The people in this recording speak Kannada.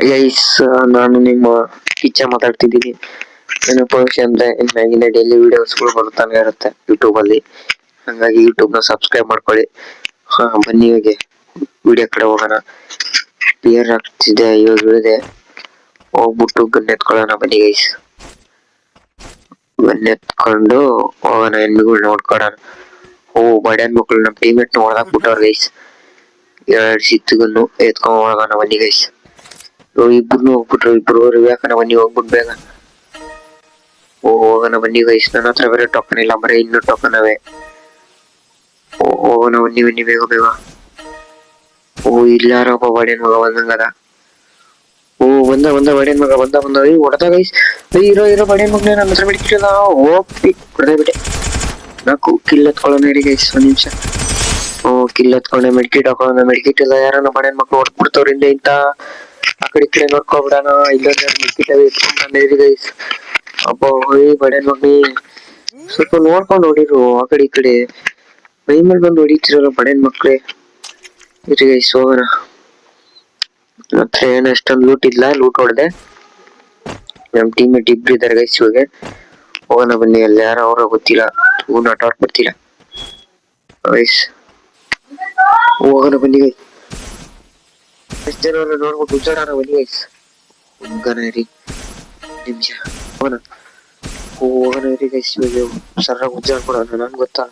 ಗೈಸ್, ನಾನು ನಿಮ್ಮ ಕಿಚ್ಚ ಮಾತಾಡ್ತಿದ್ದೀನಿ. ಏನಪ್ಪ ವಿಷಯ ಅಂದ್ರೆ ಮ್ಯಾಗಿನ ಡೈಲಿ ವಿಡಿಯೋಸ್ಗಳು ಬರ್ತಾನೆ ಇರುತ್ತೆ ಯೂಟ್ಯೂಬ್ ಅಲ್ಲಿ. ಹಂಗಾಗಿ ಯೂಟ್ಯೂಬ್ ನ ಸಬ್ಸ್ಕ್ರೈಬ್ ಮಾಡ್ಕೊಳ್ಳಿ. ಬನ್ನಿ ಇವಾಗ ವಿಡಿಯೋ ಕಡೆ ಹೋಗೋಣ. ಕ್ಲಿಯರ್ ಆಗ್ತಿದೆ, ಇವಾಗ ಹೇಳಿದೆ. ಹೋಗ್ಬಿಟ್ಟು ಗನ್ ಎತ್ಕೊಳ್ಳೋಣ ಬನ್ನಿ ಗೈಸ್. ಗನ್ ಎತ್ಕೊಂಡು ಹೋಗೋಣ, ಎನ್ಮಿಗಳು ನೋಡ್ಕೊಳ್ಳೋಣ. ಬಡ್ಯಾನ್ ಮಕ್ಕಳು ನಮ್ಮ ಟೀಮೇಟ್ ಹೊಡೆದಾಕ್ಬಿಟ್ಟವ್ರ ಗೈಸ್. 2 ಸಿಕ್ತು ಎತ್ಕೊಂಡ್ ಹೋಗೋಣ ಬನ್ನಿ ಗೈಸ್. ಇಬ್ರು ಹೋಗ್ಬಿಟ್ರು, ಇಬ್ರು ಯಾಕನ ಬನ್ನಿ ಹೋಗ್ಬಿಟ್ಟು ಬೇಗ ಹೋಗೋಣ ಬನ್ನಿ ಗೈಸ್. ನನ್ನ ಹತ್ರ ಬೇರೆ ಟೋಕನ್ ಇಲ್ಲ, ಬರೀ 200 ಟೋಕನ್ ಅವೇ. ಹೋಗೋಣ ಬನ್ನಿ ಬನ್ನಿ ಬೇಗ ಬೇಗ. ಇಲ್ಲಾರಪ್ಪ ಬಡ್ಯಾನ್ ಮಗ ಬಂದಂಗದ. ಬಂದ ಬಡ್ಯಾನ್ ಮಗ ಬಂದ ಹೊಡೆದ ಗೈಸ್. ಇರೋ ಬಡ್ಯಾನ್ ಮಗನೇ ನನ್ನ ಹತ್ರ ಮೆಡಿಕಿಲ್ಲ. ಹೋಗ್ತಿ ಹೊಡೆದ ಬಿಟ್ಟೆ. ನಾಕು ಕಿಲ್ ಎತ್ಕೊಳ್ಳೋಣ ಹೇಳಿ ಗೈಸ್, 1 ನಿಮಿಷ. ಕಿಲ್ ಎತ್ಕೊಂಡೆ, ಮೆಡಿಕಿಟ್ ಹಾಕೋಣ. ಮೆಡಿಕಿಟ್ ಇಲ್ಲ, ಯಾರನ್ನ ಬಡ್ಯಾನ್ ಮಕ್ಳು ಹೊಡ್ಬಿಡ್ತವ್ರಿಂದ ಇಂತ. ಆ ಕಡೆ ಈ ಕಡೆ ನೋಡ್ಕೊಬಿಡೋಣ. ಇಲ್ಲೊಂದು ಮೆಡಿಕಿಟ್ ಎತ್ಕೊಂಡ್ ಬಂದಿರಿ ಗೈಸ್. ಅಪ್ಪ ಬಡ್ಯಾನ್ ಮಗ್ನಿ ಸ್ವಲ್ಪ ನೋಡ್ಕೊಂಡು ಹೊಡಿರು. ಆ ಕಡೆ ಈ ಕಡೆ ಮೈ ಮೇಲೆ ಬಂದು ಹೊಡಿತಿರಲ್ಲ ಬಡ್ಯಾನ್ ಮಕ್ಳೇ. ಇರಿ ಗೈಸ್ ಹೋಗೋಣ. ಹತ್ರ ಏನು ಅಷ್ಟೊಂದು ಲೂಟ್ ಇಲ್ಲ, ಲೂಟ್ ಹೊಡೆದೆ. ನಮ್ ಟೀಮೇಟ್ ಇಬ್ರು ಇದಾರೆ ಗೈಸ್. ಇವಾಗ ಹೋಗೋಣ ಬನ್ನಿ. ಅಲ್ಲಿ ಯಾರೋ ಅವ್ರ ಗೊತ್ತಿಲ್ಲ, ನಾಟ್ ಬರ್ತಿಲ್ಲ ಗೈಸ್. ಹೋಗೋಣ ಬನ್ನಿ ಗೈಸ್. ಎಷ್ಟು ಜನ ನೋಡ್ಬಿಟ್ಟು ಉಜ್ಜಾಡೋಣ ಬನ್ನಿ ಗೈಸ್. ಹೋಗೋಣ ನಿಮಿಷ ಹೋಗೋಣ ಇರಿ ಗೈಸ್. ಇವಾಗ ಸರ್ರಾಗ ಉಜ್ಜಾಡ್ಕೊಡೋಣ. ನನ್ಗೆ ಗೊತ್ತಾ